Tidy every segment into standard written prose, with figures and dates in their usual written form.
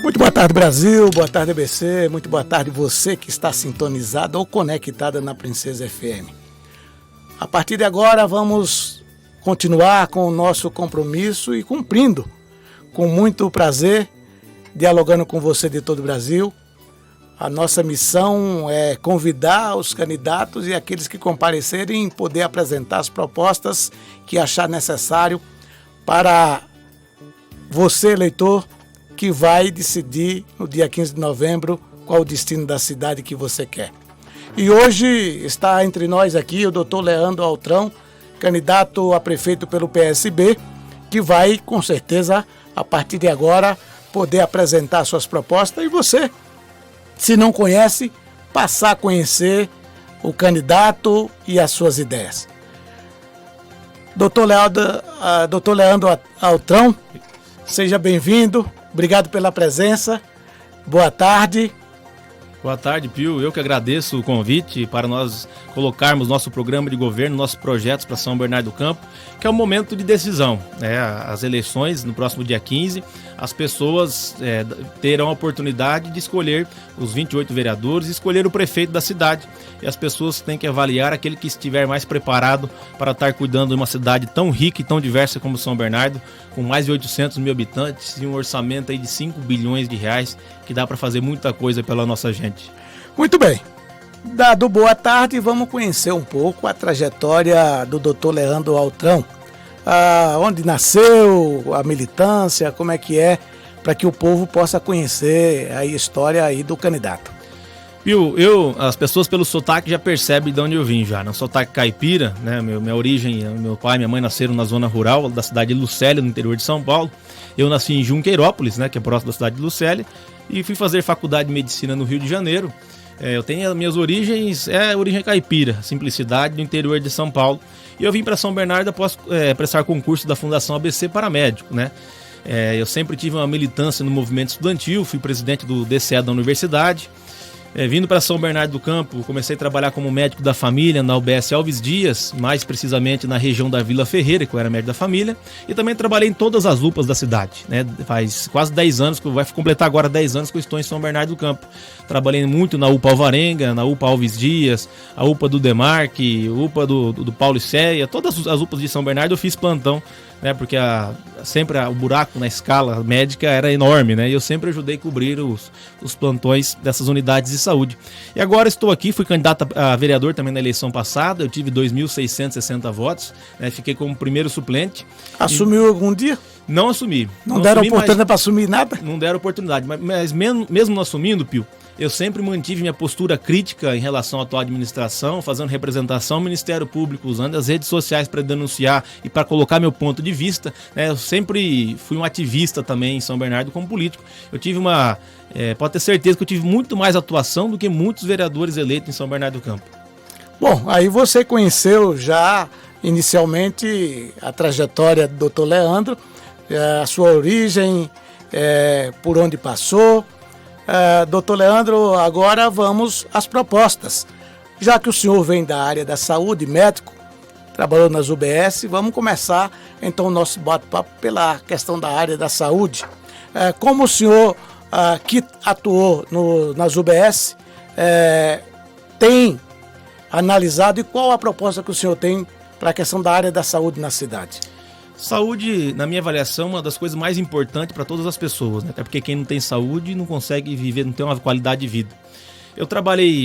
Muito boa tarde, Brasil, boa tarde, ABC, muito boa tarde você que está sintonizado ou conectada na Princesa FM. A partir de agora vamos continuar com o nosso compromisso e cumprindo com muito prazer, dialogando com você de todo o Brasil. A nossa missão é convidar os candidatos e aqueles que comparecerem poder apresentar as propostas que achar necessário para você, eleitor, que vai decidir no dia 15 de novembro qual o destino da cidade que você quer. E hoje está entre nós aqui o Dr. Leandro Altrão, candidato a prefeito pelo PSB, que vai, com certeza, a partir de agora, poder apresentar suas propostas e você, se não conhece, passar a conhecer o candidato e as suas ideias. Dr. Leandro Altrão, seja bem-vindo. Obrigado pela presença. Boa tarde. Boa tarde, Pio. Eu que agradeço o convite para nós colocarmos nosso programa de governo, nossos projetos para São Bernardo do Campo, que é o momento de decisão. As eleições, no próximo dia 15, as pessoas terão a oportunidade de escolher os 28 vereadores e escolher o prefeito da cidade. E as pessoas têm que avaliar aquele que estiver mais preparado para estar cuidando de uma cidade tão rica e tão diversa como São Bernardo, com mais de 800 mil habitantes e um orçamento aí de 5 bilhões de reais, que dá para fazer muita coisa pela nossa gente. Muito bem. Dado boa tarde, vamos conhecer um pouco a trajetória do Dr. Leandro Altrão. Onde nasceu, a militância, como é que é, para que o povo possa conhecer a história aí do candidato. Pio, as pessoas pelo sotaque já percebem de onde eu vim já, no sotaque caipira, né? Minha origem, meu pai e minha mãe nasceram na zona rural da cidade de Lucélia, no interior de São Paulo. Eu nasci em Junqueirópolis, né, que é próximo da cidade de Lucélia, e fui fazer faculdade de medicina no Rio de Janeiro. Eu tenho as minhas origens, origem caipira, simplicidade, do interior de São Paulo. E eu vim para São Bernardo após prestar concurso da Fundação ABC para médico, né? Eu sempre tive uma militância no movimento estudantil, fui presidente do DCE da universidade. Vindo para São Bernardo do Campo, comecei a trabalhar como médico da família na UBS Alves Dias, mais precisamente na região da Vila Ferreira, que eu era médico da família, e também trabalhei em todas as UPAs da cidade, né? Faz quase 10 anos, vai completar agora 10 anos que eu estou em São Bernardo do Campo. Trabalhei muito na UPA Alvarenga, na UPA Alves Dias, a UPA do Demarque, UPA do Paulo Céia, todas as UPAs de São Bernardo eu fiz plantão, né? Porque sempre o buraco na escala médica era enorme, né? E eu sempre ajudei a cobrir os plantões dessas unidades de saúde. E agora estou aqui, fui candidato a vereador também na eleição passada, eu tive 2.660 votos, né? Fiquei como primeiro suplente. Assumiu algum dia? Não assumi. Não deram oportunidade para assumir nada? Não deram oportunidade, mas mesmo não assumindo, Pio, eu sempre mantive minha postura crítica em relação à atual administração, fazendo representação ao Ministério Público, usando as redes sociais para denunciar e para colocar meu ponto de vista, né? Eu sempre fui um ativista também em São Bernardo como político. Eu tive pode ter certeza que eu tive muito mais atuação do que muitos vereadores eleitos em São Bernardo do Campo. Bom, aí você conheceu já inicialmente a trajetória do Dr. Leandro, a sua origem, por onde passou. Dr. Leandro, agora vamos às propostas. Já que o senhor vem da área da saúde, médico, trabalhou nas UBS, vamos começar então o nosso bate-papo pela questão da área da saúde. Como o senhor que atuou nas UBS tem analisado e qual a proposta que o senhor tem para a questão da área da saúde na cidade? Saúde, na minha avaliação, é uma das coisas mais importantes para todas as pessoas, né? Até porque quem não tem saúde não consegue viver, não tem uma qualidade de vida. Eu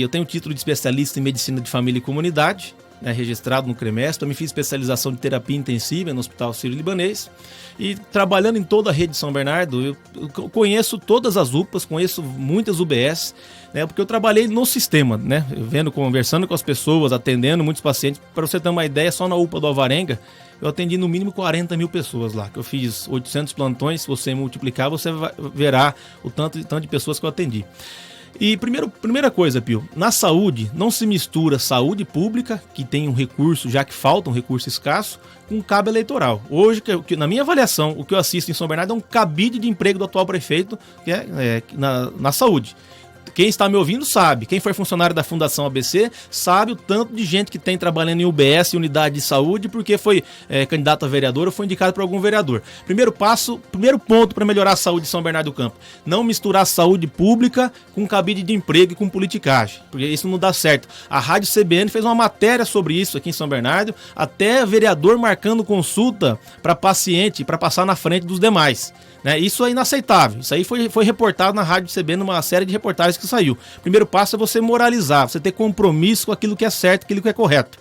tenho título de especialista em medicina de família e comunidade, né, registrado no CREMES, também fiz especialização de terapia intensiva no Hospital Sírio-Libanês, e trabalhando em toda a rede de São Bernardo, eu conheço todas as UPAs, conheço muitas UBS, né, porque eu trabalhei no sistema, né, conversando com as pessoas, atendendo muitos pacientes. Para você ter uma ideia, só na UPA do Alvarenga, eu atendi no mínimo 40 mil pessoas lá, que eu fiz 800 plantões. Se você multiplicar, você verá o tanto de pessoas que eu atendi. E primeira coisa, Pio, na saúde não se mistura saúde pública, que tem um recurso, já que falta um recurso escasso, com cabo eleitoral. Hoje, na minha avaliação, o que eu assisto em São Bernardo é um cabide de emprego do atual prefeito, que na saúde. Quem está me ouvindo sabe, quem foi funcionário da Fundação ABC sabe o tanto de gente que tem trabalhando em UBS, unidade de saúde, porque foi candidato a vereador ou foi indicado por algum vereador. Primeiro ponto para melhorar a saúde de São Bernardo do Campo, não misturar saúde pública com cabide de emprego e com politicagem, porque isso não dá certo. A Rádio CBN fez uma matéria sobre isso aqui em São Bernardo, até vereador marcando consulta para paciente, para passar na frente dos demais. Né? Isso é inaceitável. Isso aí foi reportado na Rádio CBN numa série de reportagens que saiu. Primeiro passo é você moralizar, você ter compromisso com aquilo que é certo, aquilo que é correto.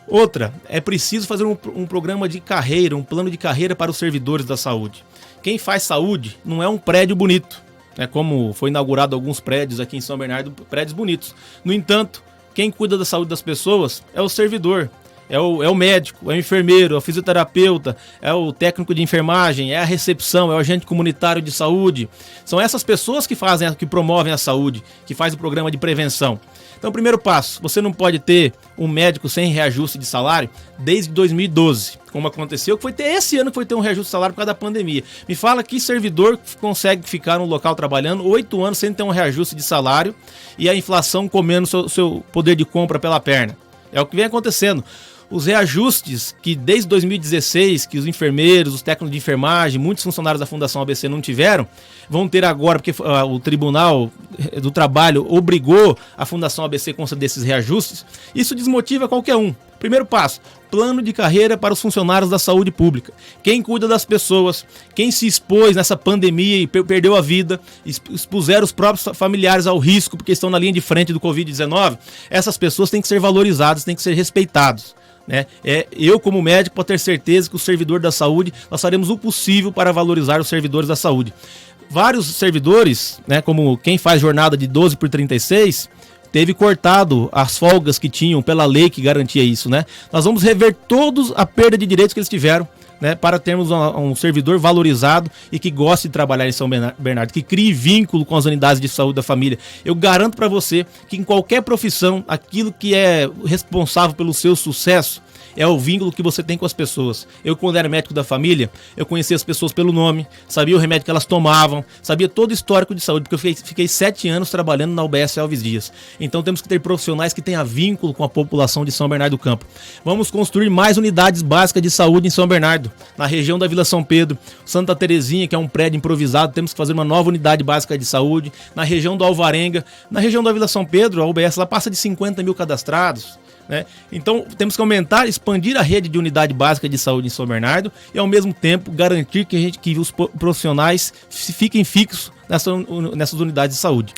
Outra, é preciso fazer um programa de carreira, um plano de carreira para os servidores da saúde. Quem faz saúde não é um prédio bonito, né? Como foi inaugurado alguns prédios aqui em São Bernardo, prédios bonitos. No entanto, quem cuida da saúde das pessoas é o servidor. É o médico, é o enfermeiro, é o fisioterapeuta, é o técnico de enfermagem, é a recepção, é o agente comunitário de saúde. São essas pessoas que promovem a saúde, que fazem o programa de prevenção. Então, primeiro passo, você não pode ter um médico sem reajuste de salário desde 2012, como aconteceu, que foi ter esse ano que foi ter um reajuste de salário por causa da pandemia. Me fala que servidor consegue ficar no local trabalhando 8 anos sem ter um reajuste de salário e a inflação comendo seu poder de compra pela perna. É o que vem acontecendo. Os reajustes que desde 2016, que os enfermeiros, os técnicos de enfermagem, muitos funcionários da Fundação ABC não tiveram, vão ter agora, porque o Tribunal do Trabalho obrigou a Fundação ABC a conceder esses reajustes. Isso desmotiva qualquer um. Primeiro passo, plano de carreira para os funcionários da saúde pública. Quem cuida das pessoas, quem se expôs nessa pandemia e perdeu a vida, expuseram os próprios familiares ao risco porque estão na linha de frente do Covid-19, essas pessoas têm que ser valorizadas, têm que ser respeitadas. Né? Eu, como médico, posso ter certeza que o servidor da saúde, nós faremos o possível para valorizar os servidores da saúde. Vários servidores, né, como quem faz jornada de 12 por 36, teve cortado as folgas que tinham pela lei que garantia isso. Né? Nós vamos rever todos a perda de direitos que eles tiveram, né, para termos um servidor valorizado e que goste de trabalhar em São Bernardo, que crie vínculo com as unidades de saúde da família. Eu garanto para você que em qualquer profissão, aquilo que é responsável pelo seu sucesso é o vínculo que você tem com as pessoas. Eu, quando era médico da família, eu conhecia as pessoas pelo nome, sabia o remédio que elas tomavam, sabia todo o histórico de saúde, porque eu fiquei 7 anos trabalhando na UBS Alves Dias. Então temos que ter profissionais que tenham vínculo com a população de São Bernardo do Campo. Vamos construir mais unidades básicas de saúde em São Bernardo, na região da Vila São Pedro, Santa Terezinha, que é um prédio improvisado, temos que fazer uma nova unidade básica de saúde, na região do Alvarenga, na região da Vila São Pedro, a UBS lá passa de 50 mil cadastrados. Né? Então temos que aumentar, expandir a rede de unidade básica de saúde em São Bernardo e ao mesmo tempo garantir que os profissionais fiquem fixos nessas unidades de saúde.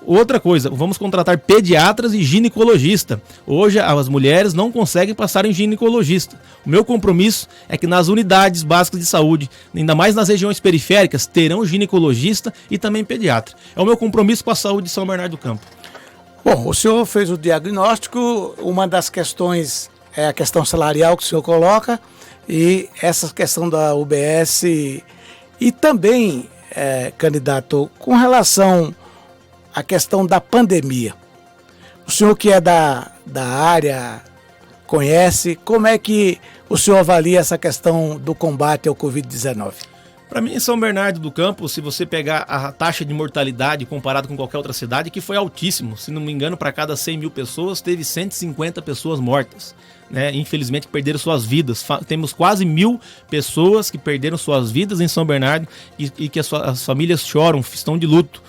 Outra coisa, vamos contratar pediatras e ginecologista. Hoje as mulheres não conseguem passar em ginecologista. O meu compromisso é que nas unidades básicas de saúde, ainda mais nas regiões periféricas, terão ginecologista e também pediatra. É o meu compromisso com a saúde de São Bernardo do Campo. Bom, o senhor fez o diagnóstico, uma das questões é a questão salarial que o senhor coloca e essa questão da UBS e também, candidato, com relação à questão da pandemia. O senhor que é da área, conhece, como é que o senhor avalia essa questão do combate ao Covid-19? Para mim, em São Bernardo do Campo, se você pegar a taxa de mortalidade comparado com qualquer outra cidade, que foi altíssimo, se não me engano, para cada 100 mil pessoas, teve 150 pessoas mortas, né? Infelizmente, perderam suas vidas. Temos quase 1.000 pessoas que perderam suas vidas em São Bernardo e que as famílias choram, estão de luto.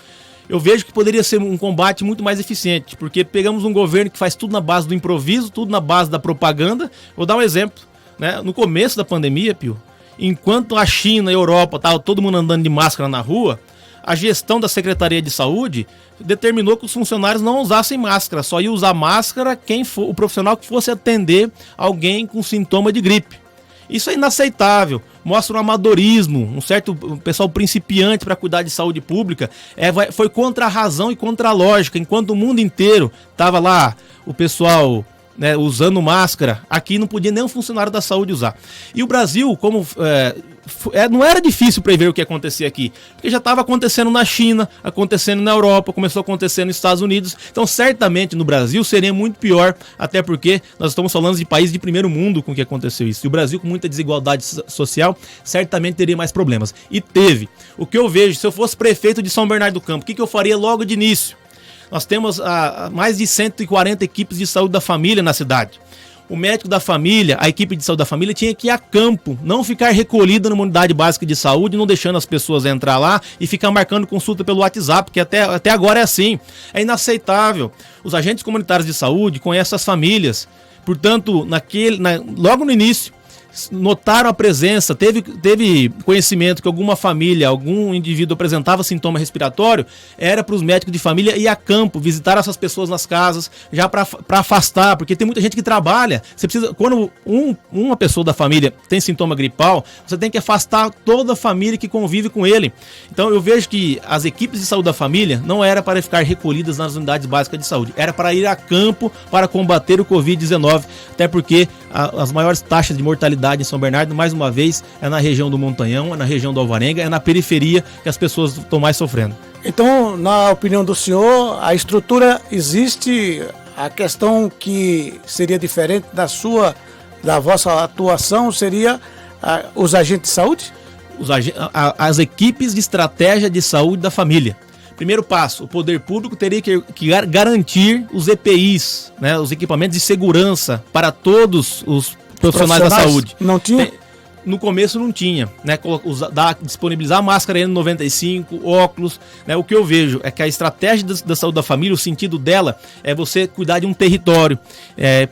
Eu vejo que poderia ser um combate muito mais eficiente, porque pegamos um governo que faz tudo na base do improviso, tudo na base da propaganda. Vou dar um exemplo, né? No começo da pandemia, Pio, enquanto a China e a Europa estavam todo mundo andando de máscara na rua, a gestão da Secretaria de Saúde determinou que os funcionários não usassem máscara, só ia usar máscara o profissional que fosse atender alguém com sintoma de gripe. Isso é inaceitável, mostra um amadorismo, um certo pessoal principiante para cuidar de saúde pública, foi contra a razão e contra a lógica, enquanto o mundo inteiro estava lá, o pessoal, né, usando máscara, aqui não podia nem um funcionário da saúde usar. E o Brasil, como não era difícil prever o que ia acontecer aqui, porque já estava acontecendo na China, acontecendo na Europa, começou a acontecer nos Estados Unidos, então certamente no Brasil seria muito pior, até porque nós estamos falando de país de primeiro mundo com o que aconteceu isso, e o Brasil com muita desigualdade social, certamente teria mais problemas, e teve. O que eu vejo, se eu fosse prefeito de São Bernardo do Campo, o que eu faria logo de início? Nós temos mais de 140 equipes de saúde da família na cidade. O médico da família, a equipe de saúde da família tinha que ir a campo, não ficar recolhida numa unidade básica de saúde, não deixando as pessoas entrar lá e ficar marcando consulta pelo WhatsApp, porque até agora é assim. É inaceitável. Os agentes comunitários de saúde conhecem as famílias. Portanto, logo no início, notaram a presença, teve conhecimento que alguma família, algum indivíduo apresentava sintoma respiratório, era para os médicos de família ir a campo, visitar essas pessoas nas casas, já para afastar, porque tem muita gente que trabalha. Você precisa, quando uma pessoa da família tem sintoma gripal, você tem que afastar toda a família que convive com ele. Então eu vejo que as equipes de saúde da família não era para ficar recolhidas nas unidades básicas de saúde, era para ir a campo para combater o Covid-19, até porque as maiores taxas de mortalidade em São Bernardo, mais uma vez, é na região do Montanhão, é na região do Alvarenga, é na periferia que as pessoas estão mais sofrendo. Então, na opinião do senhor, a estrutura existe, a questão que seria diferente da vossa atuação seria os agentes de saúde? As equipes de estratégia de saúde da família. Primeiro passo, o poder público teria que garantir os EPIs, né, os equipamentos de segurança para todos os profissionais da saúde. Não tinha? No começo não tinha, né? Disponibilizar máscara N95, óculos, né? O que eu vejo é que a estratégia da saúde da família, o sentido dela é você cuidar de um território.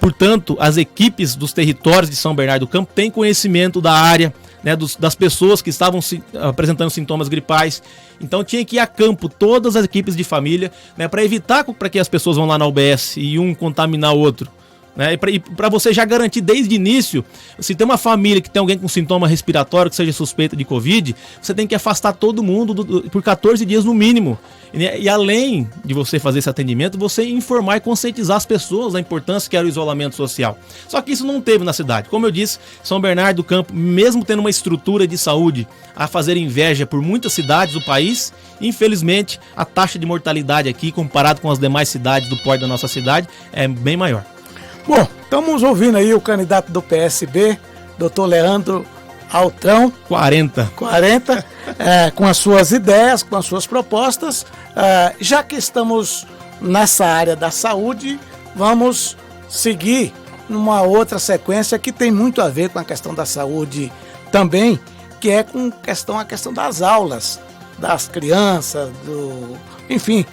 Portanto, as equipes dos territórios de São Bernardo do Campo têm conhecimento da área, né, das pessoas que estavam apresentando sintomas gripais. Então tinha que ir a campo todas as equipes de família, né, para evitar para que as pessoas vão lá na UBS e um contaminar o outro. Né, e para você já garantir desde o início, se tem uma família que tem alguém com sintoma respiratório que seja suspeita de Covid, você tem que afastar todo mundo por 14 dias no mínimo. E além de você fazer esse atendimento, você informar e conscientizar as pessoas da importância que era o isolamento social. Só que isso não teve na cidade. Como eu disse, São Bernardo do Campo, mesmo tendo uma estrutura de saúde a fazer inveja por muitas cidades do país, infelizmente a taxa de mortalidade aqui, comparado com as demais cidades do porte da nossa cidade, é bem maior. Bom, estamos ouvindo aí o candidato do PSB, Dr. Leandro Altrão. 40, com as suas ideias, com as suas propostas. Já que estamos nessa área da saúde, vamos seguir numa outra sequência que tem muito a ver com a questão da saúde também, que é com a questão das aulas, das crianças, enfim.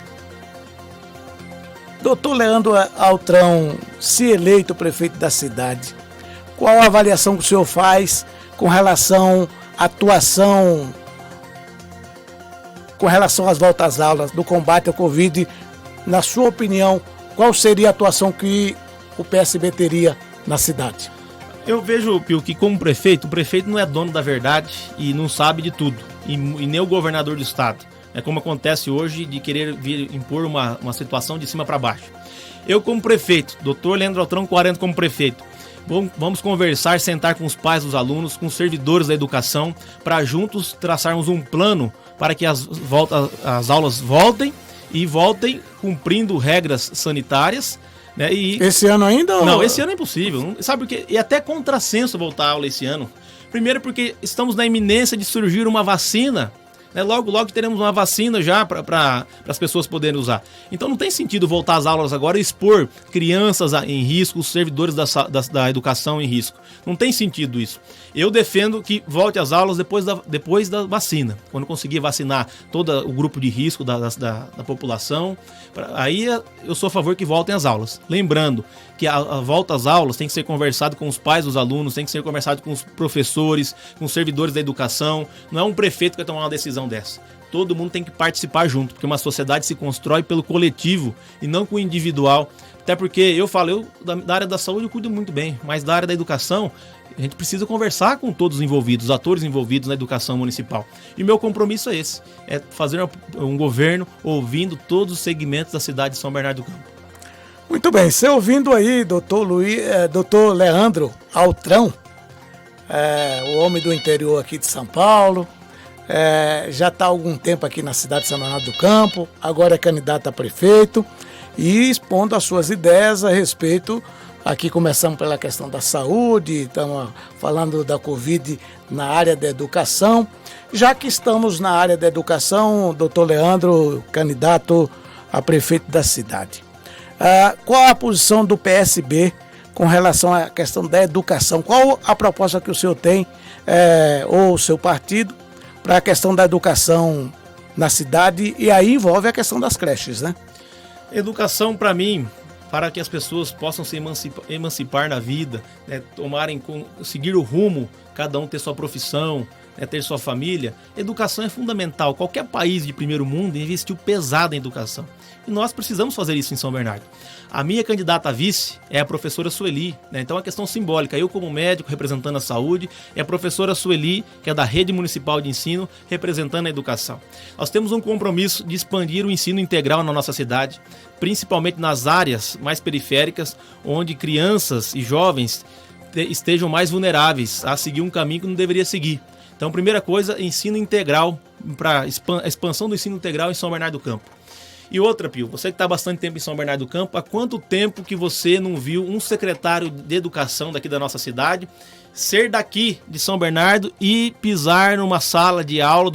Doutor Leandro Altrão, se eleito prefeito da cidade, qual a avaliação que o senhor faz com relação à atuação, com relação às voltas às aulas, do combate ao Covid? Na sua opinião, qual seria a atuação que o PSB teria na cidade? Eu vejo, Pio, que como prefeito, o prefeito não é dono da verdade e não sabe de tudo, e nem o governador do estado. É como acontece hoje de querer impor uma situação de cima para baixo. Eu como prefeito, doutor Leandro Altrão 40 como prefeito, vamos conversar, sentar com os pais dos alunos, com os servidores da educação, para juntos traçarmos um plano para que as aulas voltem e voltem cumprindo regras sanitárias. Né? Esse ano ainda? Não, esse ano é impossível. Sabe por quê? E até contrassenso voltar a aula esse ano. Primeiro porque estamos na iminência de surgir uma vacina. Logo teremos uma vacina já para as pessoas poderem usar. Então não tem sentido voltar às aulas agora e expor crianças em risco, os servidores da educação em risco. Não tem sentido isso. Eu defendo que volte às aulas depois da vacina. Quando conseguir vacinar todo o grupo de risco da população, aí eu sou a favor que voltem às aulas. Lembrando que a volta às aulas tem que ser conversado com os pais dos alunos, tem que ser conversado com os professores, com os servidores da educação. Não é um prefeito que vai tomar uma decisão dessa. Todo mundo tem que participar junto, porque uma sociedade se constrói pelo coletivo e não com o individual. Até porque eu da área da saúde eu cuido muito bem, mas da área da educação a gente precisa conversar com todos os envolvidos, os atores envolvidos na educação municipal. E meu compromisso é esse, é fazer um governo ouvindo todos os segmentos da cidade de São Bernardo do Campo. Muito bem, você ouvindo aí, doutor Leandro Altrão, o homem do interior aqui de São Paulo, já está há algum tempo aqui na cidade de São Bernardo do Campo, agora é candidato a prefeito e expondo as suas ideias a respeito. Aqui começamos pela questão da saúde, estamos falando da Covid na área da educação. Já que estamos na área da educação, doutor Leandro, candidato a prefeito da cidade. Qual a posição do PSB com relação à questão da educação? Qual a proposta que o senhor tem, ou o seu partido, para a questão da educação na cidade? E aí envolve a questão das creches, né? Educação, para mim, para que as pessoas possam se emancipar na vida, né, seguir o rumo, cada um ter sua profissão, né, ter sua família. Educação é fundamental. Qualquer país de primeiro mundo investiu pesado em educação. E nós precisamos fazer isso em São Bernardo. A minha candidata a vice é a professora Sueli, né? Então é uma questão simbólica. Eu, como médico, representando a saúde, e a professora Sueli, que é da Rede Municipal de Ensino, representando a educação. Nós temos um compromisso de expandir o ensino integral na nossa cidade, principalmente nas áreas mais periféricas, onde crianças e jovens estejam mais vulneráveis a seguir um caminho que não deveria seguir. Então, primeira coisa, ensino integral, para a expansão do ensino integral em São Bernardo do Campo. E outra, Pio, você que está há bastante tempo em São Bernardo do Campo, há quanto tempo que você não viu um secretário de educação daqui da nossa cidade ser daqui de São Bernardo e pisar numa sala de aula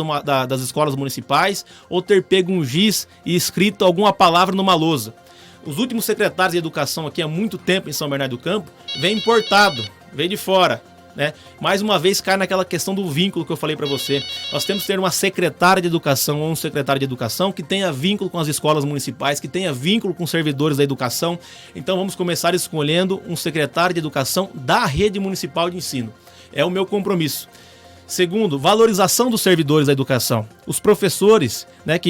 das escolas municipais ou ter pego um giz e escrito alguma palavra numa lousa? Os últimos secretários de educação aqui há muito tempo em São Bernardo do Campo vem importado, vem de fora, né? Mais uma vez cai naquela questão do vínculo que eu falei para você. Nós temos que ter uma secretária de educação ou um secretário de educação que tenha vínculo com as escolas municipais, que tenha vínculo com os servidores da educação. Então vamos começar escolhendo um secretário de educação da Rede Municipal de Ensino. É o meu compromisso. Segundo, valorização dos servidores da educação. Os professores, né,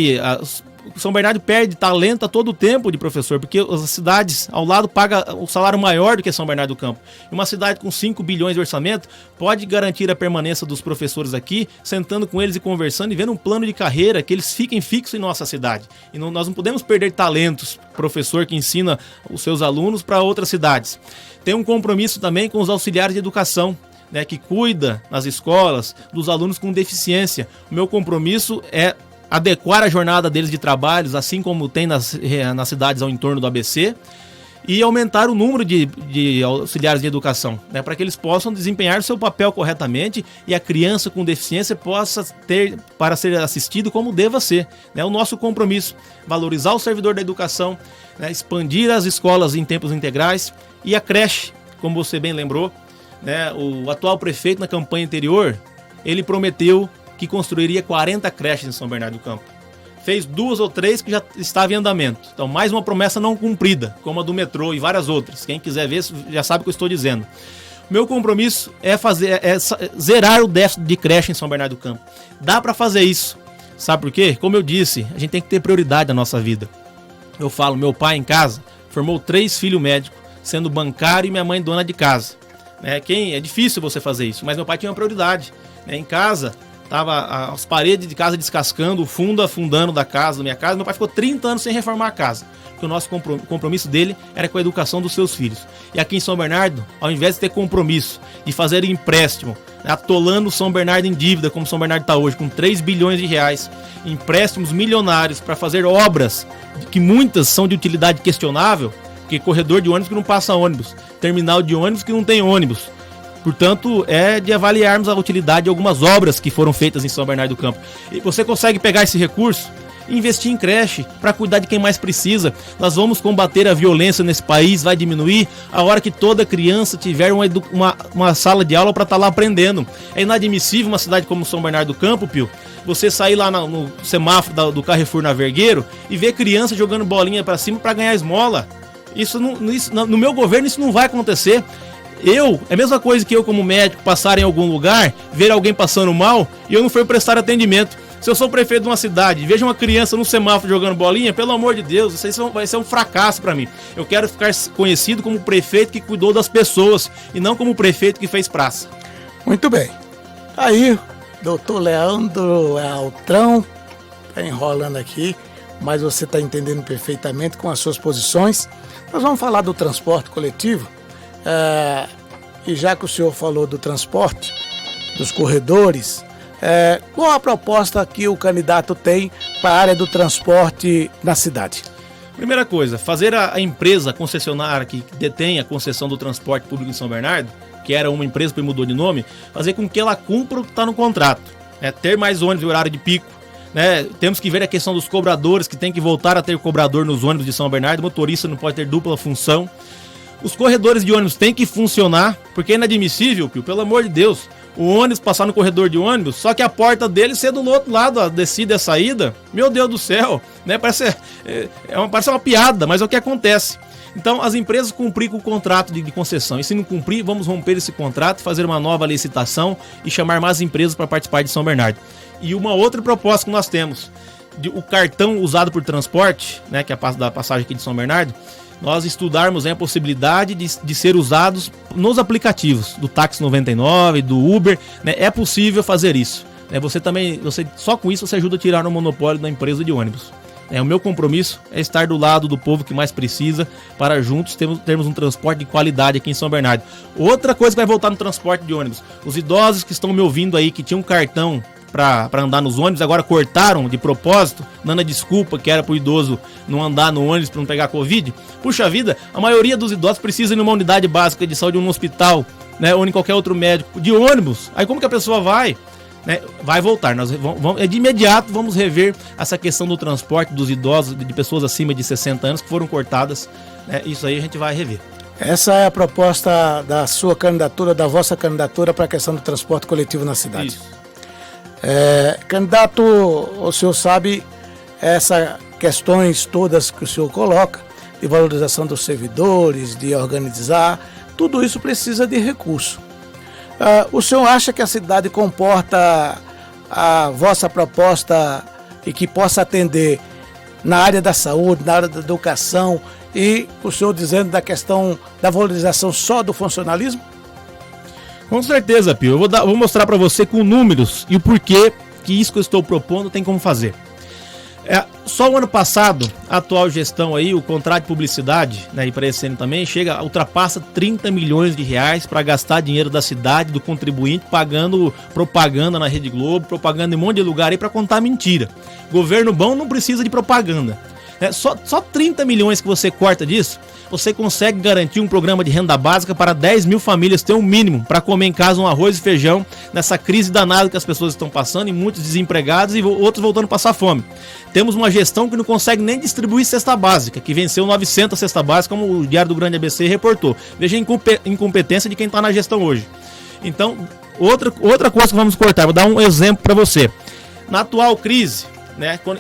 São Bernardo perde talento a todo tempo de professor, porque as cidades ao lado pagam o salário maior do que São Bernardo do Campo. E uma cidade com 5 bilhões de orçamento pode garantir a permanência dos professores aqui, sentando com eles e conversando e vendo um plano de carreira que eles fiquem fixos em nossa cidade. E nós não podemos perder talentos, professor que ensina os seus alunos para outras cidades. Tem um compromisso também com os auxiliares de educação, né, que cuida nas escolas dos alunos com deficiência. O meu compromisso é adequar a jornada deles de trabalhos, assim como tem nas cidades ao entorno do ABC, e aumentar o número de auxiliares de educação, né, para que eles possam desempenhar o seu papel corretamente e a criança com deficiência possa ter para ser assistido como deva ser. Né, o nosso compromisso, valorizar o servidor da educação, né, expandir as escolas em tempos integrais e a creche, como você bem lembrou, né, o atual prefeito na campanha anterior, ele prometeu que construiria 40 creches em São Bernardo do Campo. Fez 2 ou 3 que já estavam em andamento. Então, mais uma promessa não cumprida, como a do metrô e várias outras. Quem quiser ver, já sabe o que eu estou dizendo. Meu compromisso é zerar o déficit de creche em São Bernardo do Campo. Dá para fazer isso. Sabe por quê? Como eu disse, a gente tem que ter prioridade na nossa vida. Eu falo, meu pai em casa formou 3 filhos médicos, sendo bancário e minha mãe dona de casa. É difícil você fazer isso, mas meu pai tinha uma prioridade. Em casa, tava as paredes de casa descascando, o fundo afundando da minha casa. Meu pai ficou 30 anos sem reformar a casa, porque o nosso compromisso dele era com a educação dos seus filhos. E aqui em São Bernardo, ao invés de ter compromisso de fazer empréstimo, atolando São Bernardo em dívida, como São Bernardo está hoje, com 3 bilhões de reais, empréstimos milionários para fazer obras que muitas são de utilidade questionável, porque corredor de ônibus que não passa ônibus, terminal de ônibus que não tem ônibus. Portanto, é de avaliarmos a utilidade de algumas obras que foram feitas em São Bernardo do Campo. E você consegue pegar esse recurso e investir em creche para cuidar de quem mais precisa. Nós vamos combater a violência nesse país, vai diminuir a hora que toda criança tiver uma sala de aula para estar lá aprendendo. É inadmissível uma cidade como São Bernardo do Campo, Pio, você sair lá no semáforo do Carrefour na Vergueiro e ver criança jogando bolinha para cima para ganhar esmola. No meu governo isso não vai acontecer. É a mesma coisa que eu como médico passar em algum lugar, ver alguém passando mal e eu não for prestar atendimento. Se eu sou prefeito de uma cidade, vejo uma criança no semáforo jogando bolinha, pelo amor de Deus, isso vai ser um fracasso para mim. Eu quero ficar conhecido como prefeito que cuidou das pessoas e não como prefeito que fez praça. Muito bem. Aí, doutor Leandro Altrão, tá enrolando aqui, mas você está entendendo perfeitamente com as suas posições. Nós vamos falar do transporte coletivo. e já que o senhor falou do transporte, dos corredores, qual a proposta que o candidato tem para a área do transporte na cidade? Primeira coisa, fazer a empresa concessionária que detém a concessão do transporte público em São Bernardo, que era uma empresa que mudou de nome, fazer com que ela cumpra o que está no contrato. Ter mais ônibus em horário de pico. Temos que ver a questão dos cobradores, que tem que voltar a ter cobrador nos ônibus de São Bernardo. O motorista não pode ter dupla função. Os corredores de ônibus têm que funcionar, porque é inadmissível, Pio, pelo amor de Deus, o ônibus passar no corredor de ônibus, só que a porta dele ser do outro lado, a descida e a saída. Meu Deus do céu, parece uma piada, mas é o que acontece. Então, as empresas cumprir com o contrato de concessão, e se não cumprir, vamos romper esse contrato, fazer uma nova licitação e chamar mais empresas para participar de São Bernardo. E uma outra proposta que nós temos, o cartão usado por transporte, que é da passagem aqui de São Bernardo, nós estudarmos a possibilidade de ser usados nos aplicativos do Táxi 99, do Uber, É possível fazer isso. Só com isso você ajuda a tirar o monopólio da empresa de ônibus. O meu compromisso é estar do lado do povo que mais precisa, para juntos termos um transporte de qualidade aqui em São Bernardo. Outra coisa que vai voltar no transporte de ônibus, os idosos que estão me ouvindo aí, que tinham cartão para andar nos ônibus, agora cortaram de propósito, dando a desculpa que era para o idoso não andar no ônibus para não pegar Covid. Puxa vida, a maioria dos idosos precisa ir numa unidade básica de saúde, num hospital, ou em qualquer outro médico, de ônibus. Aí como que a pessoa vai? Vai voltar. Nós de imediato vamos rever essa questão do transporte dos idosos, de pessoas acima de 60 anos que foram cortadas. Isso aí a gente vai rever. Essa é a proposta da sua candidatura, da vossa candidatura para a questão do transporte coletivo na cidade. Isso. Candidato, o senhor sabe essas questões todas que o senhor coloca, de valorização dos servidores, de organizar, tudo isso precisa de recurso. O senhor acha que a cidade comporta a vossa proposta e que possa atender na área da saúde, na área da educação, e o senhor dizendo da questão da valorização só do funcionalismo? Com certeza, Pio. Eu vou mostrar para você com números e o porquê que isso que eu estou propondo tem como fazer. Só o ano passado, a atual gestão aí, o contrato de publicidade, e para esse ano também, ultrapassa 30 milhões de reais para gastar dinheiro da cidade, do contribuinte, pagando propaganda na Rede Globo, propaganda em um monte de lugar aí para contar mentira. Governo bom não precisa de propaganda. Só 30 milhões que você corta disso, você consegue garantir um programa de renda básica para 10 mil famílias ter um mínimo para comer em casa um arroz e feijão nessa crise danada que as pessoas estão passando, e muitos desempregados e outros voltando a passar fome. Temos uma gestão que não consegue nem distribuir cesta básica, que venceu 900 cesta básica, como o Diário do Grande ABC reportou. Veja a incompetência de quem está na gestão hoje. Então, outra coisa que vamos cortar, vou dar um exemplo para você. Na atual crise,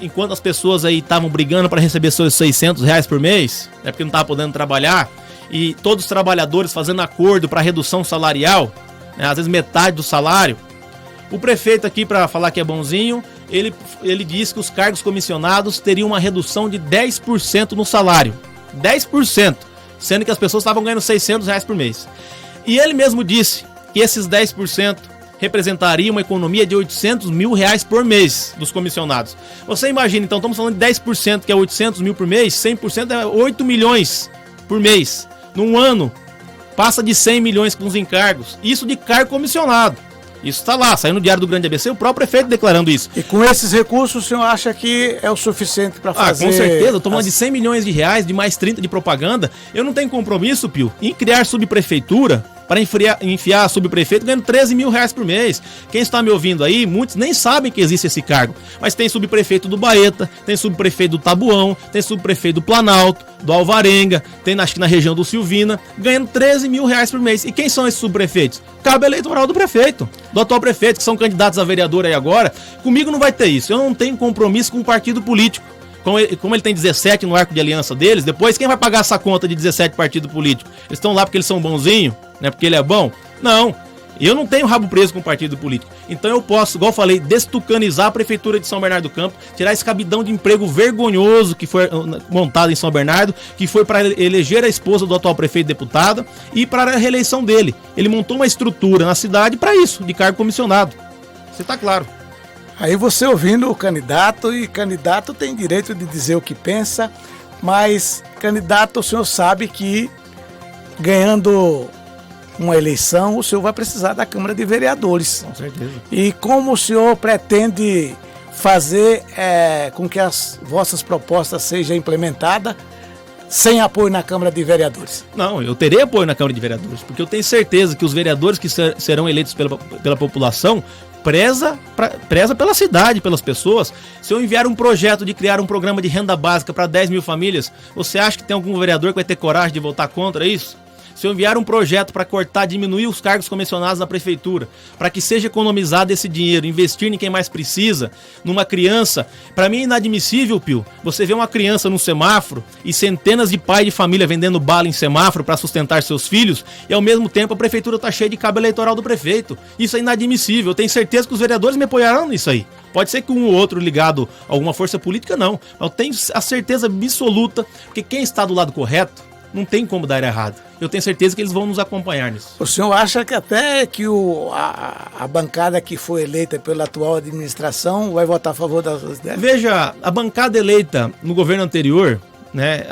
enquanto as pessoas aí estavam brigando para receber seus 600 reais por mês, porque não estavam podendo trabalhar, e todos os trabalhadores fazendo acordo para redução salarial, às vezes metade do salário, o prefeito aqui, para falar que é bonzinho, ele disse que os cargos comissionados teriam uma redução de 10% no salário. 10%, sendo que as pessoas estavam ganhando 600 reais por mês. E ele mesmo disse que esses 10% representaria uma economia de 800 mil reais por mês dos comissionados. Você imagina, então, estamos falando de 10%, que é 800 mil por mês, 100% é 8 milhões por mês. Num ano, passa de 100 milhões com os encargos. Isso de cargo comissionado. Isso está lá, saiu no Diário do Grande ABC, o próprio prefeito declarando isso. E com esses recursos, o senhor acha que é o suficiente para fazer? Com certeza, eu estou falando de 100 milhões de reais, de mais 30 de propaganda. Eu não tenho compromisso, Pio, em criar subprefeitura para enfiar subprefeito ganhando 13 mil reais por mês. Quem está me ouvindo aí, muitos nem sabem que existe esse cargo. Mas tem subprefeito do Baeta, tem subprefeito do Tabuão, tem subprefeito do Planalto, do Alvarenga, tem acho que na região do Silvina, ganhando 13 mil reais por mês. E quem são esses subprefeitos? Cabo eleitoral do prefeito, do atual prefeito, que são candidatos a vereador aí agora. Comigo não vai ter isso. Eu não tenho compromisso com o partido político. Como ele tem 17 no arco de aliança deles, depois quem vai pagar essa conta de 17 partidos políticos? Eles estão lá porque eles são bonzinhos, porque ele é bom? Não, eu não tenho rabo preso com o partido político. Então eu posso, igual eu falei, destucanizar a prefeitura de São Bernardo do Campo, tirar esse cabidão de emprego vergonhoso que foi montado em São Bernardo, que foi para eleger a esposa do atual prefeito e deputada e para a reeleição dele. Ele montou uma estrutura na cidade para isso, de cargo comissionado. Você está claro. Aí você ouvindo o candidato, e candidato tem direito de dizer o que pensa, mas candidato, o senhor sabe que ganhando uma eleição, o senhor vai precisar da Câmara de Vereadores. Com certeza. E como o senhor pretende fazer com que as vossas propostas sejam implementadas sem apoio na Câmara de Vereadores? Não, eu terei apoio na Câmara de Vereadores, porque eu tenho certeza que os vereadores que serão eleitos pela população preza pela cidade, pelas pessoas. Se eu enviar um projeto de criar um programa de renda básica para 10 mil famílias, você acha que tem algum vereador que vai ter coragem de votar contra isso? Se eu enviar um projeto para cortar, diminuir os cargos comissionados na prefeitura, para que seja economizado esse dinheiro, investir em quem mais precisa, numa criança, para mim é inadmissível, Pio, você vê uma criança num semáforo e centenas de pais de família vendendo bala em semáforo para sustentar seus filhos e ao mesmo tempo a prefeitura está cheia de cabo eleitoral do prefeito. Isso é inadmissível, eu tenho certeza que os vereadores me apoiarão nisso aí. Pode ser que um ou outro ligado a alguma força política não, mas eu tenho a certeza absoluta que quem está do lado correto não tem como dar errado. Eu tenho certeza que eles vão nos acompanhar nisso. O senhor acha que até que a bancada que foi eleita pela atual administração vai votar a favor das ideias? Veja, a bancada eleita no governo anterior, né,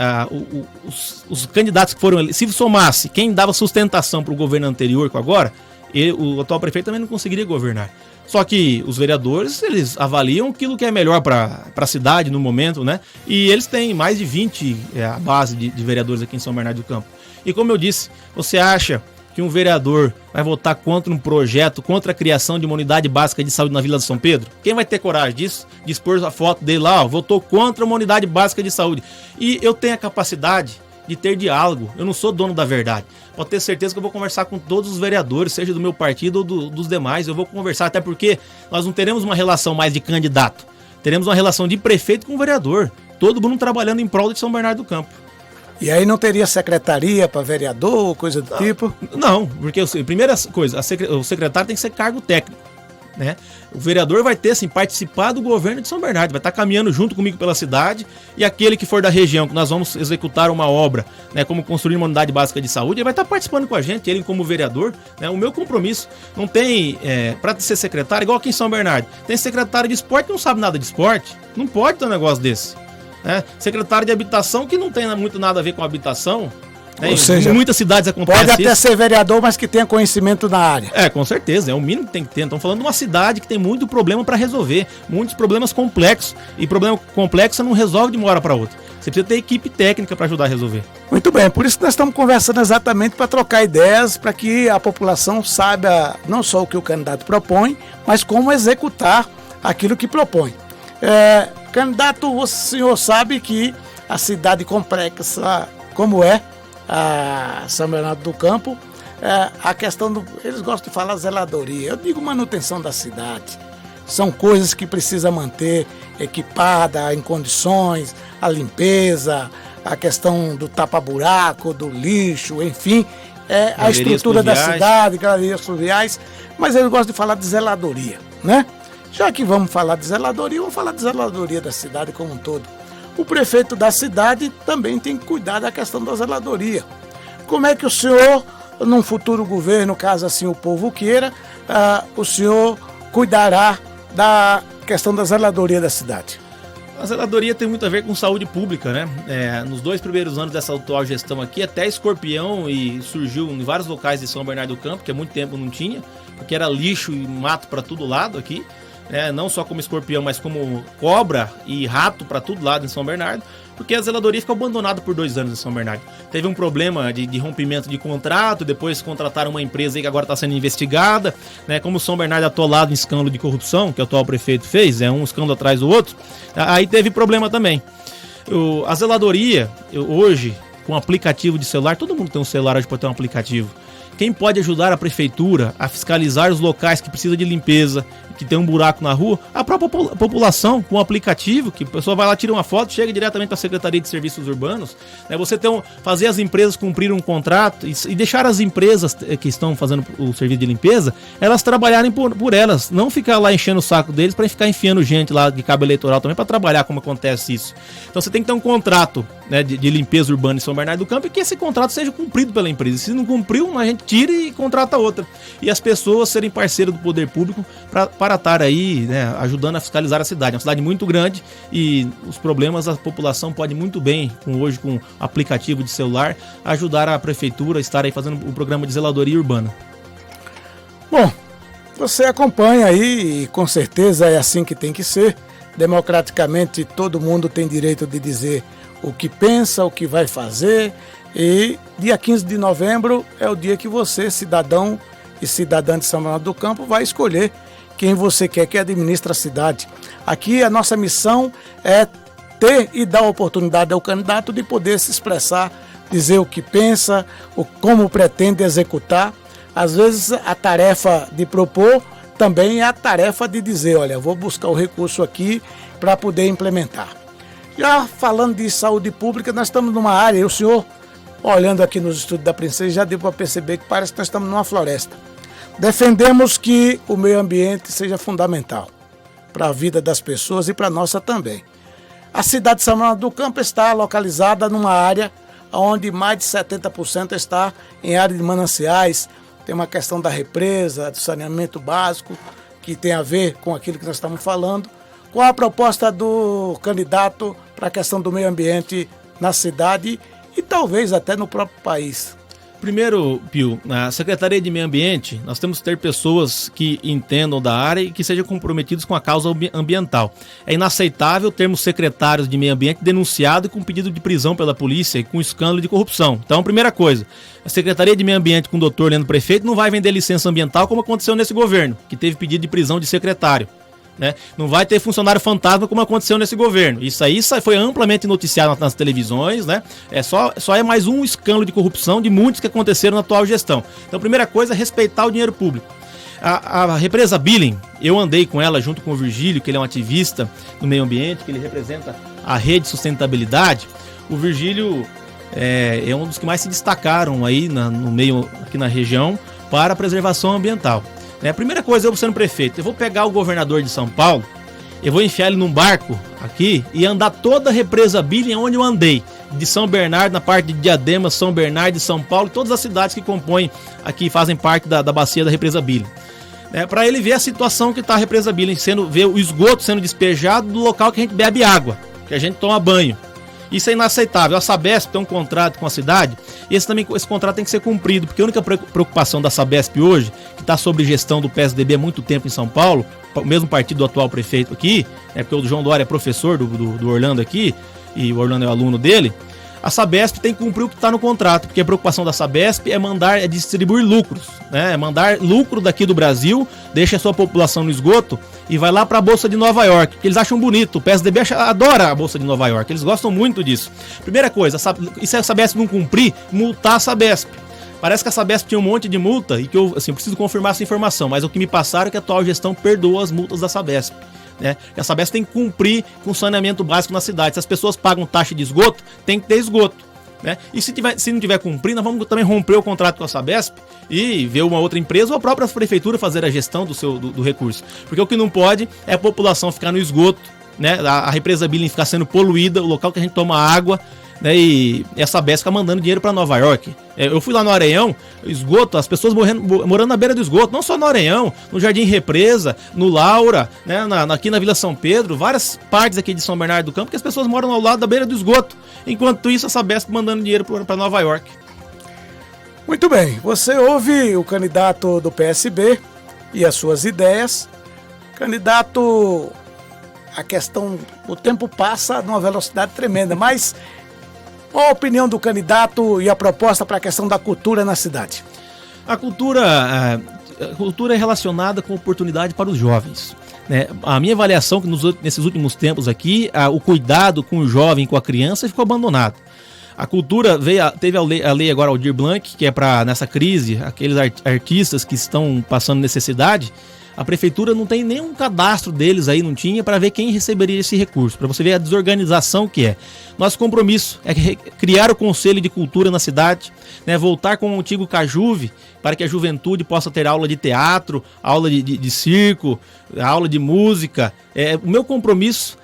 os candidatos que foram eleitos, se somasse quem dava sustentação para o governo anterior com agora, o atual prefeito também não conseguiria governar. Só que os vereadores, eles avaliam aquilo que é melhor para a cidade no momento, né? E eles têm mais de 20 a base de vereadores aqui em São Bernardo do Campo. E como eu disse, você acha que um vereador vai votar contra um projeto, contra a criação de uma unidade básica de saúde na Vila de São Pedro? Quem vai ter coragem disso? De expor a foto dele lá, votou contra uma unidade básica de saúde. E eu tenho a capacidade de ter diálogo, eu não sou dono da verdade. Pode ter certeza que eu vou conversar com todos os vereadores, seja do meu partido ou dos demais, eu vou conversar, até porque nós não teremos uma relação mais de candidato, teremos uma relação de prefeito com vereador, todo mundo trabalhando em prol de São Bernardo do Campo. E aí não teria secretaria para vereador, coisa do tipo? Não, porque a primeira coisa, o secretário tem que ser cargo técnico, né? O vereador vai ter, assim, participar do governo de São Bernardo, vai estar caminhando junto comigo pela cidade, e aquele que for da região, que nós vamos executar uma obra, né, como construir uma unidade básica de saúde, ele vai estar participando com a gente, ele como vereador, né? O meu compromisso não tem, para ser secretário, igual aqui em São Bernardo, tem secretário de esporte que não sabe nada de esporte, não pode ter um negócio desse, né? Secretário de habitação que não tem muito nada a ver com habitação. Ou seja, em muitas cidades acontece pode até isso. ser vereador, mas que tenha conhecimento na área. Com certeza, é o mínimo que tem que ter. Estamos falando de uma cidade que tem muito problema para resolver, muitos problemas complexos. E problema complexo não resolve de uma hora para outra. Você precisa ter equipe técnica para ajudar a resolver. Muito bem, por isso que nós estamos conversando exatamente para trocar ideias, para que a população saiba não só o que o candidato propõe, mas como executar aquilo que propõe. Candidato, o senhor sabe que a cidade complexa como é a São Bernardo do Campo, a questão eles gostam de falar zeladoria, eu digo manutenção da cidade, são coisas que precisa manter equipada, em condições, a limpeza, a questão do tapa-buraco, do lixo, enfim, a estrutura da cidade, galerias fluviais, mas eles gostam de falar de zeladoria, né? Já que vamos falar de zeladoria, vamos falar de zeladoria da cidade como um todo. O prefeito da cidade também tem que cuidar da questão da zeladoria. Como é que o senhor, num futuro governo, caso assim o povo queira, o senhor cuidará da questão da zeladoria da cidade? A zeladoria tem muito a ver com saúde pública, né? Nos 2 primeiros anos dessa atual gestão aqui, até escorpião e surgiu em vários locais de São Bernardo do Campo, que há muito tempo não tinha, porque era lixo e mato para todo lado aqui. Não só como escorpião, mas como cobra e rato para todo lado em São Bernardo, porque a zeladoria ficou abandonada por 2 anos em São Bernardo. Teve um problema de rompimento de contrato, depois contrataram uma empresa aí que agora está sendo investigada, né? Como São Bernardo é atolado em escândalo de corrupção, que o atual prefeito fez, um escândalo atrás do outro, aí teve problema também. A zeladoria, hoje, com aplicativo de celular, todo mundo tem um celular hoje para ter um aplicativo. Quem pode ajudar a prefeitura a fiscalizar os locais que precisam de limpeza, que tem um buraco na rua, a própria população, com um aplicativo, que a pessoa vai lá, tira uma foto, chega diretamente para a Secretaria de Serviços Urbanos, né? Você fazer as empresas cumprir um contrato e deixar as empresas que estão fazendo o serviço de limpeza, elas trabalharem por elas, não ficar lá enchendo o saco deles para ficar enfiando gente lá de cabo eleitoral também para trabalhar como acontece isso. Então você tem que ter um contrato, né, de limpeza urbana em São Bernardo do Campo e que esse contrato seja cumprido pela empresa. Se não cumpriu, a gente tire e contrata outra. E as pessoas serem parceiras do poder público para estar aí, né, ajudando a fiscalizar a cidade. É uma cidade muito grande e os problemas a população pode muito bem, hoje com aplicativo de celular, ajudar a prefeitura a estar aí fazendo o programa de zeladoria urbana. Bom, você acompanha aí e com certeza é assim que tem que ser. Democraticamente todo mundo tem direito de dizer o que pensa, o que vai fazer. E dia 15 de novembro é o dia que você, cidadão e cidadã de São Bernardo do Campo, vai escolher quem você quer que administre a cidade. Aqui a nossa missão é ter e dar oportunidade ao candidato de poder se expressar, dizer o que pensa, como pretende executar. Às vezes a tarefa de propor também é a tarefa de dizer, olha, vou buscar o recurso aqui para poder implementar. Já falando de saúde pública, nós estamos numa área, e o senhor, olhando aqui nos estúdios da Princesa, já deu para perceber que parece que nós estamos numa floresta. Defendemos que o meio ambiente seja fundamental para a vida das pessoas e para a nossa também. A cidade de São Bernardo do Campo está localizada numa área onde mais de 70% está em área de mananciais. Tem uma questão da represa, do saneamento básico, que tem a ver com aquilo que nós estamos falando. Qual a proposta do candidato para a questão do meio ambiente na cidade e talvez até no próprio país? Primeiro, Pio, na Secretaria de Meio Ambiente, nós temos que ter pessoas que entendam da área e que sejam comprometidos com a causa ambiental. É inaceitável termos secretários de meio ambiente denunciados com pedido de prisão pela polícia e com escândalo de corrupção. Então, primeira coisa, a Secretaria de Meio Ambiente com o doutor Leandro Prefeito não vai vender licença ambiental como aconteceu nesse governo, que teve pedido de prisão de secretário. Né? Não vai ter funcionário fantasma como aconteceu nesse governo. Isso foi amplamente noticiado nas televisões, né? Só é mais um escândalo de corrupção de muitos que aconteceram na atual gestão. Então, a primeira coisa é respeitar o dinheiro público. A represa Billing, eu andei com ela junto com o Virgílio, que ele é um ativista do meio ambiente, que ele representa a rede de sustentabilidade. O Virgílio é um dos que mais se destacaram aí no meio, aqui na região, para a preservação ambiental. A primeira coisa, eu sendo prefeito, eu vou pegar o governador de São Paulo, eu vou enfiar ele num barco aqui e andar toda a represa Billing onde eu andei, de São Bernardo, na parte de Diadema, São Bernardo de São Paulo, todas as cidades que compõem aqui, fazem parte da bacia da represa Billing. Para ele ver a situação que está a represa Billing, ver o esgoto sendo despejado do local que a gente bebe água, que a gente toma banho. Isso é inaceitável. A Sabesp tem um contrato com a cidade e esse contrato tem que ser cumprido, porque a única preocupação da Sabesp hoje, que está sob gestão do PSDB há muito tempo em São Paulo, o mesmo partido do atual prefeito aqui, porque o João Dória é professor do Orlando aqui, e o Orlando é aluno dele, a Sabesp tem que cumprir o que está no contrato, porque a preocupação da Sabesp é distribuir lucros, né? É mandar lucro daqui do Brasil, deixa a sua população no esgoto e vai lá para a Bolsa de Nova York, que eles acham bonito. O PSDB adora a Bolsa de Nova York, eles gostam muito disso. Primeira coisa, e se a Sabesp não cumprir, multar a Sabesp. Parece que a Sabesp tinha um monte de multa e que eu preciso confirmar essa informação, mas o que me passaram é que a atual gestão perdoa as multas da Sabesp. A Sabesp tem que cumprir com saneamento básico na cidade. Se as pessoas pagam taxa de esgoto, tem que ter esgoto. E se não tiver cumprindo, nós vamos também romper o contrato com a Sabesp e ver uma outra empresa ou a própria prefeitura fazer a gestão do recurso. Porque o que não pode é a população ficar no esgoto, a represa Billing ficar sendo poluída, o local que a gente toma água, e a Sabesp fica mandando dinheiro para Nova York. Eu fui lá no Areião, esgoto, as pessoas morando na beira do esgoto, não só no Areião, no Jardim Represa, no Laura, aqui na Vila São Pedro, várias partes aqui de São Bernardo do Campo, que as pessoas moram ao lado da beira do esgoto. Enquanto isso, a Sabesp mandando dinheiro para Nova York. Muito bem, você ouve o candidato do PSB e as suas ideias. Candidato, a questão, o tempo passa numa velocidade tremenda, mas qual a opinião do candidato e a proposta para a questão da cultura na cidade? A cultura é relacionada com oportunidade para os jovens. A minha avaliação é que nesses últimos tempos aqui, o cuidado com o jovem, com a criança, ficou abandonado. A cultura teve a lei agora Aldir Blanc, que é para, nessa crise, aqueles artistas que estão passando necessidade. A prefeitura não tem nenhum cadastro deles aí, não tinha, para ver quem receberia esse recurso, para você ver a desorganização que é. Nosso compromisso é criar o Conselho de Cultura na cidade, voltar com o antigo Cajuve, para que a juventude possa ter aula de teatro, aula de circo, aula de música. O meu compromisso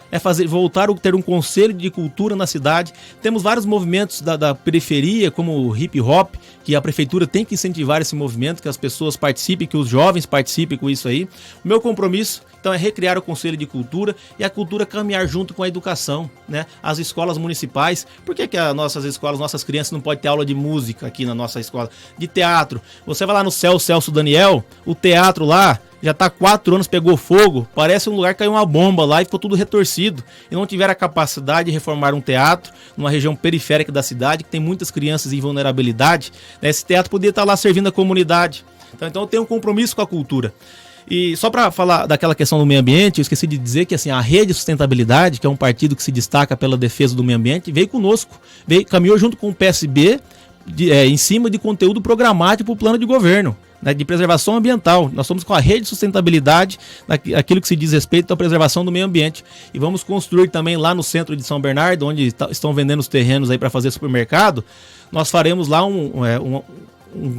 voltar a ter um conselho de cultura na cidade. Temos vários movimentos da periferia, como o hip hop, que a prefeitura tem que incentivar esse movimento, que as pessoas participem, que os jovens participem com isso aí. O meu compromisso, então, é recriar o Conselho de Cultura e a cultura caminhar junto com a educação, né? As escolas municipais, por que as nossas escolas, nossas crianças não podem ter aula de música aqui na nossa escola? De teatro. Você vai lá no Celso Daniel, o teatro lá já está há 4 anos, pegou fogo, parece um lugar que caiu uma bomba lá e ficou tudo retorcido. E não tiveram a capacidade de reformar um teatro numa região periférica da cidade, que tem muitas crianças em vulnerabilidade, né? Esse teatro poderia estar lá servindo a comunidade. Então eu tenho um compromisso com a cultura. E só para falar daquela questão do meio ambiente, eu esqueci de dizer que assim, a Rede Sustentabilidade, que é um partido que se destaca pela defesa do meio ambiente, veio conosco, caminhou junto com o PSB em cima de conteúdo programático para o plano de governo, né, de preservação ambiental. Nós somos com a Rede Sustentabilidade, aquilo que se diz respeito à preservação do meio ambiente. E vamos construir também lá no centro de São Bernardo, onde estão vendendo os terrenos aí para fazer supermercado. Nós faremos lá um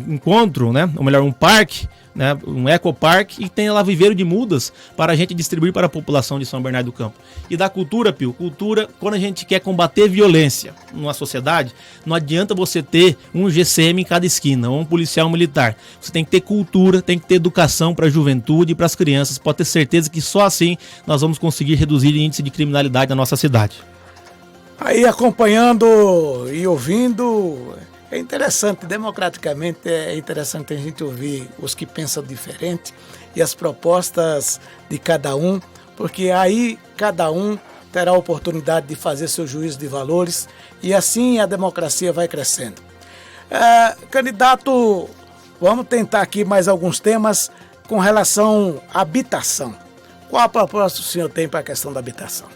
encontro, né, ou melhor, um parque, né, um ecoparque, e tem lá viveiro de mudas para a gente distribuir para a população de São Bernardo do Campo. E da cultura, Pio, cultura, quando a gente quer combater violência numa sociedade, não adianta você ter um GCM em cada esquina, ou um policial militar. Você tem que ter cultura, tem que ter educação para a juventude e para as crianças. Pode ter certeza que só assim nós vamos conseguir reduzir o índice de criminalidade na nossa cidade. Aí acompanhando e ouvindo, é interessante, democraticamente é interessante a gente ouvir os que pensam diferente e as propostas de cada um, porque aí cada um terá a oportunidade de fazer seu juízo de valores e assim a democracia vai crescendo. Candidato, vamos tentar aqui mais alguns temas com relação à habitação. Qual a proposta que o senhor tem para a questão da habitação?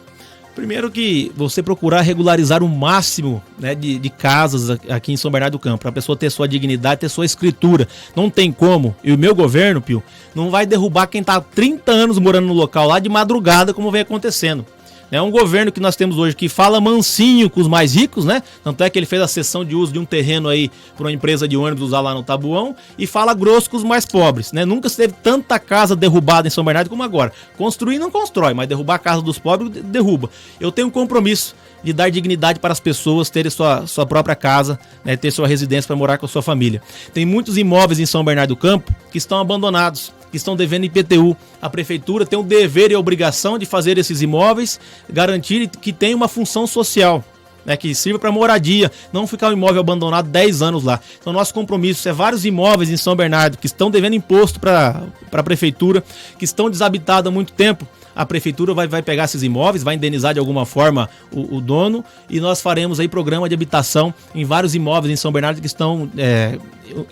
Primeiro que você procurar regularizar o máximo, né, de casas aqui em São Bernardo do Campo, para a pessoa ter sua dignidade, ter sua escritura. Não tem como, e o meu governo, Pio, não vai derrubar quem está há 30 anos morando no local lá de madrugada, como vem acontecendo. É um governo que nós temos hoje que fala mansinho com os mais ricos, né? Tanto é que ele fez a cessão de uso de um terreno aí para uma empresa de ônibus usar lá no Tabuão, e fala grosso com os mais pobres, né? Nunca se teve tanta casa derrubada em São Bernardo como agora. Construir não constrói, mas derrubar a casa dos pobres derruba. Eu tenho um compromisso de dar dignidade para as pessoas terem sua própria casa, né, ter sua residência para morar com a sua família. Tem muitos imóveis em São Bernardo do Campo que estão abandonados, que estão devendo IPTU. A prefeitura tem o dever e a obrigação de fazer esses imóveis, garantir que tenha uma função social, né, que sirva para moradia, não ficar um imóvel abandonado 10 anos lá. Então nosso compromisso é vários imóveis em São Bernardo que estão devendo imposto para a prefeitura, que estão desabitados há muito tempo. A prefeitura vai pegar esses imóveis, vai indenizar de alguma forma o dono, e nós faremos aí programa de habitação em vários imóveis em São Bernardo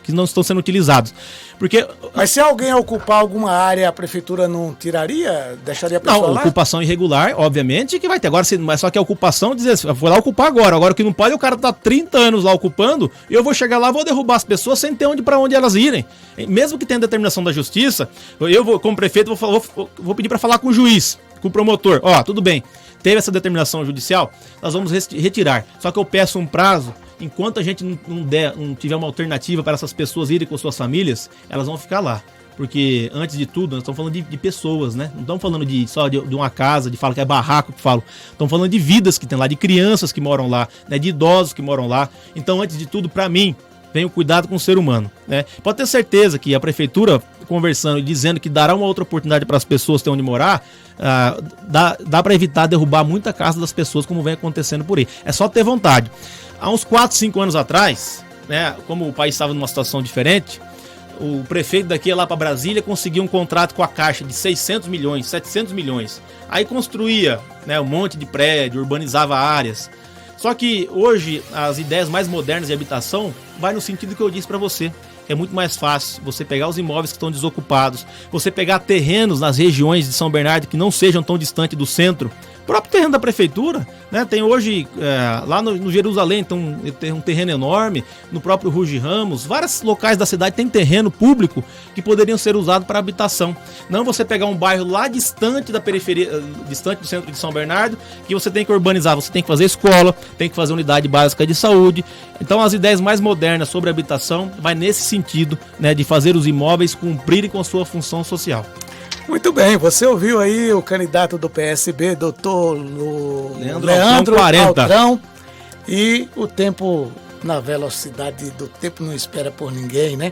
que não estão sendo utilizados. Porque, mas se alguém ocupar alguma área, a prefeitura não tiraria? Deixaria a pessoa lá? Não, ocupação irregular, obviamente, que vai ter. Agora, mas só que a ocupação, dizer assim, foi lá ocupar agora. Agora o que não pode, o cara tá 30 anos lá ocupando, e eu vou chegar lá, vou derrubar as pessoas sem ter para onde elas irem. Mesmo que tenha determinação da justiça, eu vou, como prefeito, vou pedir para falar com o juiz, com o promotor. Ó, tudo bem, teve essa determinação judicial, nós vamos retirar. Só que eu peço um prazo. Enquanto a gente não tiver uma alternativa para essas pessoas irem com suas famílias, elas vão ficar lá. Porque, antes de tudo, nós estamos falando de pessoas, né? Não estamos falando só de uma casa, de fala que é barraco que falo. Estamos falando de vidas que tem lá, de crianças que moram lá, né? De idosos que moram lá. Então, antes de tudo, para mim, vem o cuidado com o ser humano, né? Pode ter certeza que a prefeitura, conversando e dizendo que dará uma outra oportunidade para as pessoas ter onde morar, dá para evitar derrubar muita casa das pessoas, como vem acontecendo por aí. É só ter vontade. Há uns 4, 5 anos atrás, né, como o país estava numa situação diferente, o prefeito daqui ia lá para Brasília, conseguia um contrato com a Caixa de 600 milhões, 700 milhões. Aí construía, né, um monte de prédio, urbanizava áreas. Só que hoje as ideias mais modernas de habitação vai no sentido que eu disse para você. É muito mais fácil você pegar os imóveis que estão desocupados, você pegar terrenos nas regiões de São Bernardo que não sejam tão distantes do centro. O próprio terreno da prefeitura, né? Tem hoje, lá no Jerusalém, tem um terreno enorme, no próprio Ruge Ramos, vários locais da cidade tem terreno público que poderiam ser usados para habitação. Não você pegar um bairro lá distante da periferia, distante do centro de São Bernardo, que você tem que urbanizar, você tem que fazer escola, tem que fazer unidade básica de saúde. Então as ideias mais modernas sobre habitação vai nesse sentido, né, de fazer os imóveis cumprirem com a sua função social. Muito bem, você ouviu aí o candidato do PSB, doutor Leandro Altrão, e o tempo, na velocidade do tempo, não espera por ninguém, né?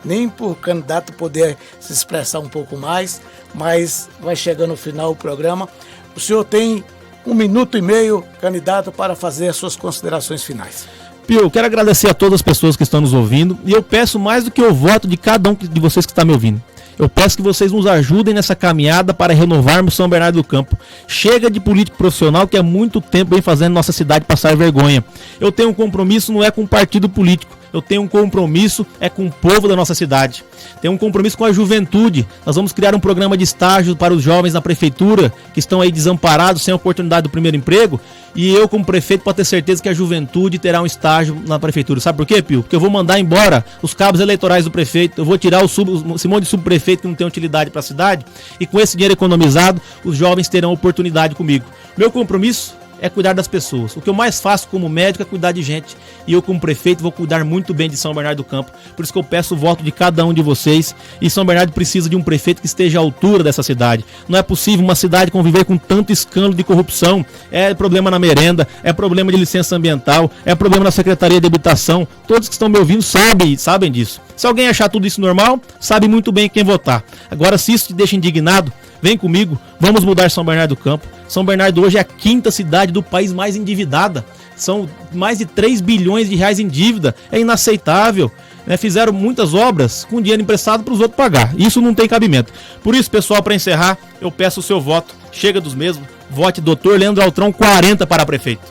Nem por candidato poder se expressar um pouco mais, mas vai chegando o final do programa. O senhor tem 1 minuto e meio, candidato, para fazer as suas considerações finais. Pio, eu quero agradecer a todas as pessoas que estão nos ouvindo e eu peço mais do que o voto de cada um de vocês que está me ouvindo. Eu peço que vocês nos ajudem nessa caminhada para renovarmos São Bernardo do Campo. Chega de político profissional que há muito tempo vem fazendo nossa cidade passar vergonha. Eu tenho um compromisso, não é com um partido político. Eu tenho um compromisso, é com o povo da nossa cidade. Tenho um compromisso com a juventude. Nós vamos criar um programa de estágio para os jovens na prefeitura, que estão aí desamparados, sem oportunidade do primeiro emprego. E eu, como prefeito, posso ter certeza que a juventude terá um estágio na prefeitura. Sabe por quê, Pio? Porque eu vou mandar embora os cabos eleitorais do prefeito, eu vou tirar esse monte de subprefeito que não tem utilidade para a cidade, e com esse dinheiro economizado, os jovens terão oportunidade comigo. Meu compromisso é cuidar das pessoas. O que eu mais faço como médico é cuidar de gente. E eu, como prefeito, vou cuidar muito bem de São Bernardo do Campo. Por isso que eu peço o voto de cada um de vocês. E São Bernardo precisa de um prefeito que esteja à altura dessa cidade. Não é possível uma cidade conviver com tanto escândalo de corrupção. É problema na merenda, é problema de licença ambiental, é problema na Secretaria de Habitação. Todos que estão me ouvindo sabem disso. Se alguém achar tudo isso normal, sabe muito bem quem votar. Agora, se isso te deixa indignado, vem comigo, vamos mudar São Bernardo do Campo. São Bernardo hoje é a 5ª cidade do país mais endividada. São mais de 3 bilhões de reais em dívida. É inaceitável. Fizeram muitas obras com dinheiro emprestado para os outros pagar. Isso não tem cabimento. Por isso, pessoal, para encerrar, eu peço o seu voto. Chega dos mesmos. Vote Dr. Leandro Altrão 40 para prefeito.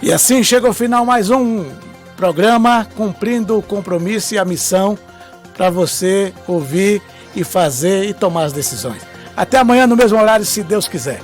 E assim chega ao final mais um programa, cumprindo o compromisso e a missão para você ouvir e fazer e tomar as decisões. Até amanhã no mesmo horário, se Deus quiser.